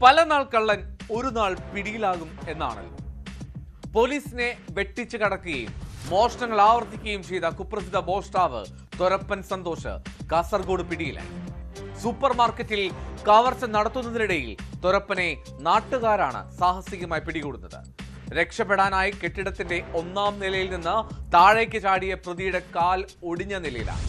പല നാൾ കള്ളൻ ഒരു നാൾ പിടിയിലാകും എന്നാണല്ലോ. പോലീസിനെ വെട്ടിച്ചു കടക്കുകയും മോഷണങ്ങൾ ആവർത്തിക്കുകയും ചെയ്ത കുപ്രസിദ്ധ മോഷ്ടാവ് തൊരപ്പൻ സന്തോഷ് കാസർഗോഡ് പിടിയിലായി. സൂപ്പർ മാർക്കറ്റിൽ കവർച്ച നടത്തുന്നതിനിടയിൽ തൊരപ്പനെ നാട്ടുകാരാണ് സാഹസികമായി പിടികൂടുന്നത്. രക്ഷപ്പെടാനായി കെട്ടിടത്തിന്റെ 1-ാം നിലയിൽ നിന്ന് താഴേക്ക് ചാടിയ പ്രതിയുടെ കാൽ ഒടിഞ്ഞ നിലയിലാണ്.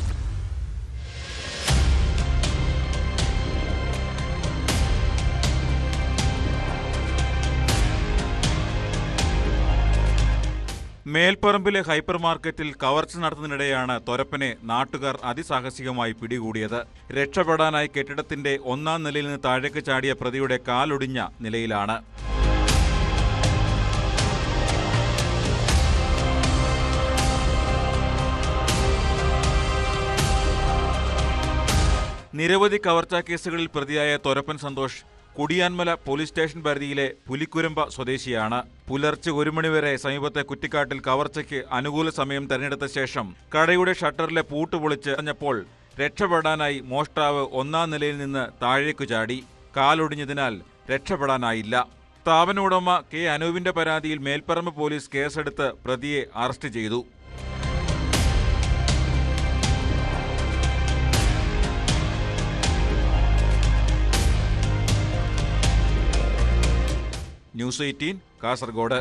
മേൽപ്പറമ്പിലെ ഹൈപ്പർ മാർക്കറ്റിൽ കവർച്ച നടത്തുന്നതിനിടെയാണ് തൊരപ്പനെ നാട്ടുകാർ അതിസാഹസികമായി പിടികൂടിയത്. രക്ഷപ്പെടാനായി കെട്ടിടത്തിന്റെ 1-ാം നിലയിൽ നിന്ന് താഴേക്ക് ചാടിയ പ്രതിയുടെ കാലൊടിഞ്ഞ നിലയിലാണ്. നിരവധി കവർച്ചാ കേസുകളിൽ പ്രതിയായ തൊരപ്പൻ സന്തോഷ് കുടിയാൻമല പോലീസ് സ്റ്റേഷൻ പരിധിയിലെ പുലിക്കുരമ്പ സ്വദേശിയാണ്. പുലർച്ചെ 1 മണിവരെ സമീപത്തെ കുറ്റിക്കാട്ടിൽ കവർച്ചയ്ക്ക് അനുകൂല സമയം തെരഞ്ഞെടുത്ത ശേഷം കടയുടെ ഷട്ടറിലെ പൂട്ട് പൊളിച്ച് എറിഞ്ഞപ്പോൾ രക്ഷപ്പെടാനായി മോഷ്ടാവ് 1-ാം നിലയിൽ നിന്ന് താഴേക്കു ചാടി. കാലൊടിഞ്ഞതിനാൽ രക്ഷപ്പെടാനായില്ല. സ്ഥാപന ഉടമ കെ അനൂപിന്റെ പരാതിയിൽ മേൽപ്പറമ്പ് പോലീസ് കേസെടുത്ത് പ്രതിയെ അറസ്റ്റ് ചെയ്തു. ന്യൂസ് 18 കാസർഗോഡ്.